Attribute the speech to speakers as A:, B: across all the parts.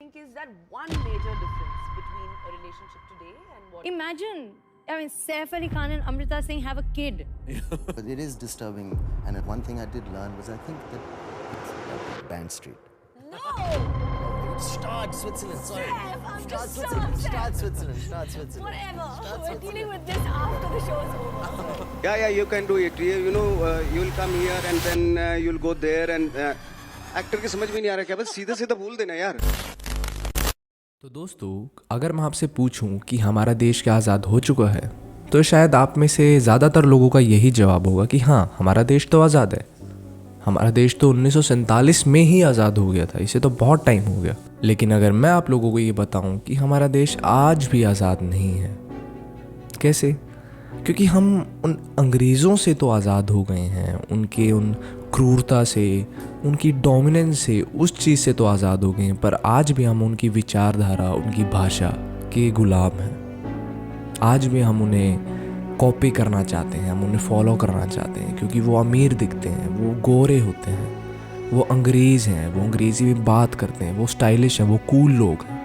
A: think is that one major difference between a relationship today and what?
B: Imagine, Saif Ali Khan and Amrita Singh have a kid.
C: But it is disturbing, and one thing I did learn was I think that it's Band Street.
A: No!
C: Start Switzerland, sorry.
B: Saif, I'm
C: Start
B: just so
C: Switzerland,
B: upset.
C: start Switzerland, start Switzerland.
B: Whatever.
C: Start
B: We're
C: Switzerland.
B: dealing with this after the show's over.
D: Yeah, you can do it. You'll come here and then you'll go there and actor के समझ में नहीं आ रहा क्या बस सीधा सीधा बोल देना यार।
E: तो दोस्तों, अगर मैं आपसे पूछूं कि हमारा देश क्या आज़ाद हो चुका है, तो शायद आप में से ज़्यादातर लोगों का यही जवाब होगा कि हाँ, हमारा देश तो आज़ाद है। हमारा देश तो 1947 में ही आज़ाद हो गया था, इसे तो बहुत टाइम हो गया। लेकिन अगर मैं आप लोगों को ये बताऊं कि हमारा देश आज भी आज़ाद नहीं है, कैसे? क्योंकि हम उन अंग्रेज़ों से तो आज़ाद हो गए हैं, उनके उन क्रूरता से, उनकी डोमिनेंस से, उस चीज़ से तो आज़ाद हो गए हैं, पर आज भी हम उनकी विचारधारा, उनकी भाषा के गुलाम हैं। आज भी हम उन्हें कॉपी करना चाहते हैं, हम उन्हें फॉलो करना चाहते हैं, क्योंकि वो अमीर दिखते हैं, वो गोरे होते हैं, वो अंग्रेज़ हैं, वो अंग्रेज़ी में बात करते हैं, वो स्टाइलिश हैं, वो कूल लोग हैं।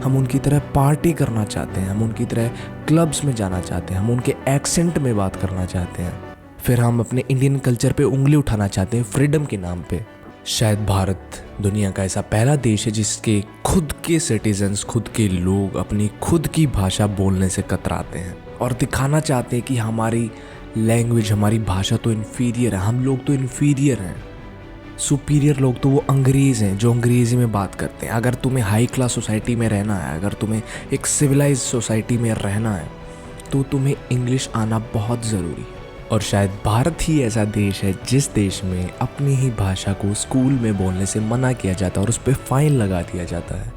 E: हम उनकी तरह पार्टी करना चाहते हैं, हम उनकी तरह क्लब्स में जाना चाहते हैं, हम उनके एक्सेंट में बात करना चाहते हैं। फिर हम अपने इंडियन कल्चर पे उंगली उठाना चाहते हैं फ्रीडम के नाम पे। शायद भारत दुनिया का ऐसा पहला देश है जिसके खुद के सिटीजन्स, खुद के लोग अपनी खुद की भाषा बोलने से कतराते हैं और दिखाना चाहते हैं कि हमारी लैंग्वेज, हमारी भाषा तो इन्फीरियर है, हम लोग तो इन्फीरियर हैं। सुपीरियर लोग तो वो अंग्रेज़ हैं जो अंग्रेज़ी में बात करते हैं। अगर तुम्हें हाई क्लास सोसाइटी में रहना है, अगर तुम्हें एक सिविलाइज सोसाइटी में रहना है, तो तुम्हें इंग्लिश आना बहुत ज़रूरी है। और शायद भारत ही ऐसा देश है जिस देश में अपनी ही भाषा को स्कूल में बोलने से मना किया जाता है और उस पर फ़ाइन लगा दिया जाता है,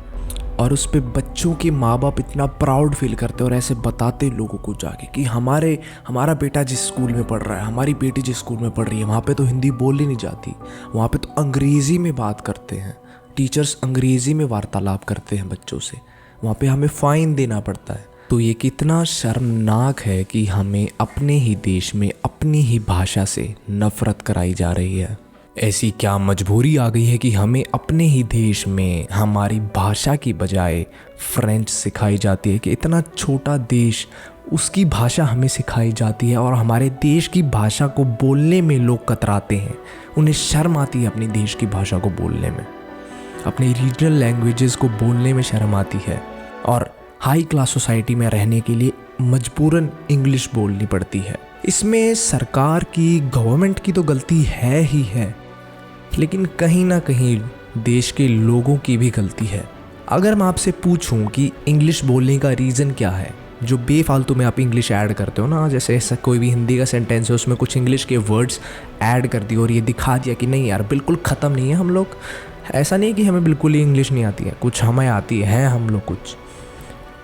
E: और उस पर बच्चों के माँ बाप इतना प्राउड फील करते और ऐसे बताते लोगों को जाके कि हमारा बेटा जिस स्कूल में पढ़ रहा है, हमारी बेटी जिस स्कूल में पढ़ रही है, वहाँ पे तो हिंदी बोली नहीं जाती, वहाँ पे तो अंग्रेज़ी में बात करते हैं, टीचर्स अंग्रेज़ी में वार्तालाप करते हैं बच्चों से, वहाँ पे हमें फ़ाइन देना पड़ता है। तो ये कितना शर्मनाक है कि हमें अपने ही देश में अपनी ही भाषा से नफ़रत कराई जा रही है। ऐसी क्या मजबूरी आ गई है कि हमें अपने ही देश में हमारी भाषा की बजाय फ्रेंच सिखाई जाती है, कि इतना छोटा देश, उसकी भाषा हमें सिखाई जाती है और हमारे देश की भाषा को बोलने में लोग कतराते हैं। उन्हें शर्म आती है अपने देश की भाषा को बोलने में, अपने रीजनल लैंग्वेजेस को बोलने में शर्म आती है, और हाई क्लास सोसाइटी में रहने के लिए मजबूरन इंग्लिश बोलनी पड़ती है। इसमें सरकार की, गवर्नमेंट की तो गलती है ही है, लेकिन कहीं ना कहीं देश के लोगों की भी गलती है। अगर मैं आपसे पूछूं कि इंग्लिश बोलने का रीज़न क्या है, जो बेफालतू में आप इंग्लिश ऐड करते हो ना, जैसे ऐसा कोई भी हिंदी का सेंटेंस है उसमें कुछ इंग्लिश के वर्ड्स ऐड कर दिए और ये दिखा दिया कि नहीं यार बिल्कुल ख़त्म नहीं है हम लोग। ऐसा नहीं कि हमें बिल्कुल ही इंग्लिश नहीं आती है, कुछ हमें आती है, हम लोग कुछ।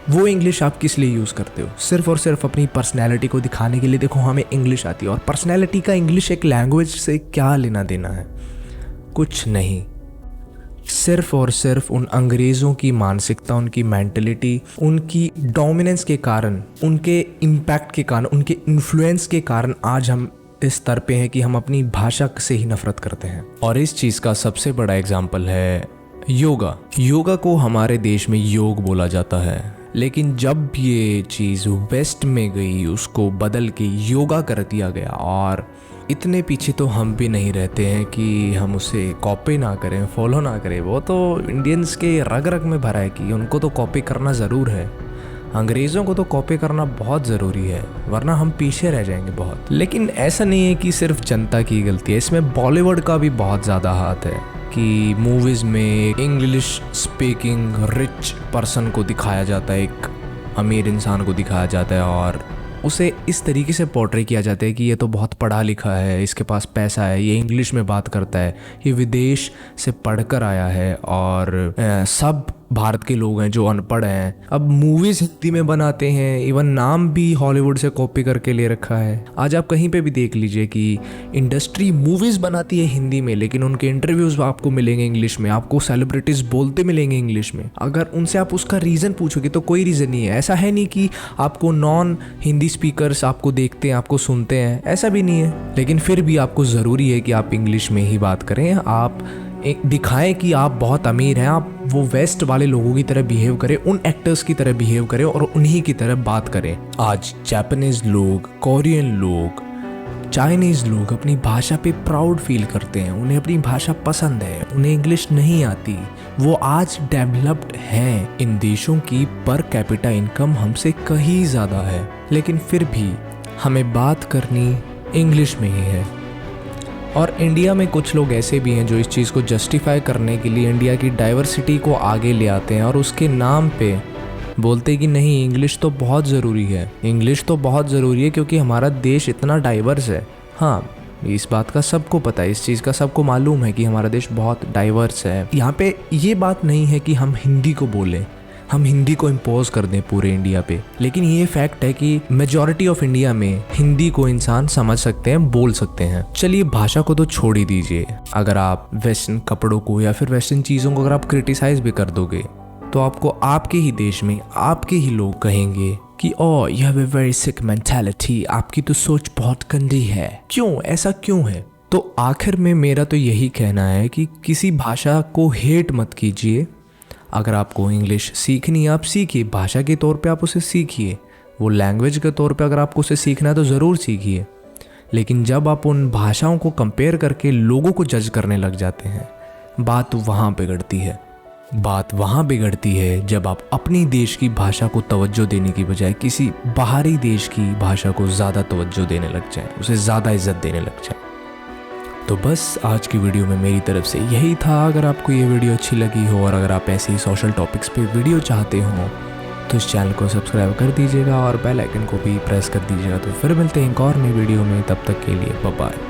E: वो इंग्लिश आप किस लिए यूज़ करते हो? सिर्फ़ और सिर्फ अपनी पर्सनैलिटी को दिखाने के लिए। देखो हमें इंग्लिश आती है, और पर्सनैलिटी का इंग्लिश एक लैंग्वेज से क्या लेना देना है? कुछ नहीं। सिर्फ़ और सिर्फ उन अंग्रेज़ों की मानसिकता, उनकी मेंटलिटी, उनकी डोमिनेंस के कारण, उनके इम्पैक्ट के कारण, उनके इन्फ्लुएंस के कारण आज हम इस स्तर पे हैं कि हम अपनी भाषा से ही नफ़रत करते हैं। और इस चीज़ का सबसे बड़ा एग्जाम्पल है योगा। योगा को हमारे देश में योग बोला जाता है, लेकिन जब ये चीज़ वेस्ट में गई, उसको बदल के योगा कर दिया गया। और इतने पीछे तो हम भी नहीं रहते हैं कि हम उसे कॉपी ना करें, फॉलो ना करें। वो तो इंडियंस के रग रग में भरा है कि उनको तो कॉपी करना ज़रूर है। अंग्रेज़ों को तो कॉपी करना बहुत ज़रूरी है, वरना हम पीछे रह जाएंगे बहुत। लेकिन ऐसा नहीं है कि सिर्फ जनता की गलती है, इसमें बॉलीवुड का भी बहुत ज़्यादा हाथ है कि मूवीज़ में इंग्लिश स्पीकिंग रिच पर्सन को दिखाया जाता है, एक अमीर इंसान को दिखाया जाता है, और उसे इस तरीके से पोर्ट्रे किया जाता है कि ये तो बहुत पढ़ा लिखा है, इसके पास पैसा है, ये इंग्लिश में बात करता है, ये विदेश से पढ़कर आया है, और सब भारत के लोग हैं जो अनपढ़ हैं। अब मूवीज़ हिंदी में बनाते हैं, इवन नाम भी हॉलीवुड से कॉपी करके ले रखा है। आज आप कहीं पे भी देख लीजिए कि इंडस्ट्री मूवीज़ बनाती है हिंदी में, लेकिन उनके इंटरव्यूज़ आपको मिलेंगे इंग्लिश में, आपको सेलिब्रिटीज़ बोलते मिलेंगे इंग्लिश में। अगर उनसे आप उसका रीज़न पूछोगे तो कोई रीज़न नहीं है। ऐसा है नहीं कि आपको नॉन हिंदी स्पीकर्स आपको देखते हैं, आपको सुनते हैं, ऐसा भी नहीं है। लेकिन फिर भी आपको ज़रूरी है कि आप इंग्लिश में ही बात करें, आप दिखाएं कि आप बहुत अमीर हैं, आप वो वेस्ट वाले लोगों की तरह बिहेव करें, उन एक्टर्स की तरह बिहेव करें और उन्हीं की तरह बात करें। आज जापानीज लोग, कोरियन लोग, चाइनीज़ लोग अपनी भाषा पे प्राउड फील करते हैं, उन्हें अपनी भाषा पसंद है, उन्हें इंग्लिश नहीं आती, वो आज डेवलप्ड हैं। इन देशों की पर कैपिटा इनकम हमसे कहीं ज़्यादा है, लेकिन फिर भी हमें बात करनी इंग्लिश में ही है। और इंडिया में कुछ लोग ऐसे भी हैं जो इस चीज़ को जस्टिफाई करने के लिए इंडिया की डाइवर्सिटी को आगे ले आते हैं और उसके नाम पे बोलते कि नहीं, इंग्लिश तो बहुत ज़रूरी है, इंग्लिश तो बहुत ज़रूरी है क्योंकि हमारा देश इतना डाइवर्स है। हाँ, इस बात का सबको पता है, इस चीज़ का सबको मालूम है कि हमारा देश बहुत डाइवर्स है। यहाँ पे ये बात नहीं है कि हम हिंदी को बोलें, हम हिंदी को इम्पोज कर दें पूरे इंडिया पे, लेकिन ये फैक्ट है कि मेजॉरिटी ऑफ इंडिया में हिंदी को इंसान समझ सकते हैं, बोल सकते हैं। चलिए भाषा को तो छोड़ ही दीजिए, अगर आप वेस्टर्न कपड़ों को या फिर वेस्टर्न चीज़ों को अगर आप क्रिटिसाइज भी कर दोगे तो आपको आपके ही देश में आपके ही लोग कहेंगे कि oh you have a very sick mentality, आपकी तो सोच बहुत गंदी है। क्यों, ऐसा क्यों है? तो आखिर में मेरा तो यही कहना है कि किसी भाषा को हेट मत कीजिए। अगर आपको इंग्लिश सीखनी है आप सीखिए, भाषा के तौर पे आप उसे सीखिए, वो लैंग्वेज के तौर पे अगर आपको उसे सीखना है तो ज़रूर सीखिए। लेकिन जब आप उन भाषाओं को कंपेयर करके लोगों को जज करने लग जाते हैं, बात वहाँ बिगड़ती है। बात वहाँ बिगड़ती है जब आप अपनी देश की भाषा को तवज्जो देने की बजाय किसी बाहरी देश की भाषा को ज़्यादा तवज्जो देने लग जाएं, उसे ज़्यादा इज्जत देने लग जाएं। तो बस आज की वीडियो में मेरी तरफ से यही था। अगर आपको ये वीडियो अच्छी लगी हो और अगर आप ऐसे ही सोशल टॉपिक्स पे वीडियो चाहते हो तो इस चैनल को सब्सक्राइब कर दीजिएगा और बेल आइकन को भी प्रेस कर दीजिएगा। तो फिर मिलते हैं एक और नई वीडियो में, तब तक के लिए बाय बाय।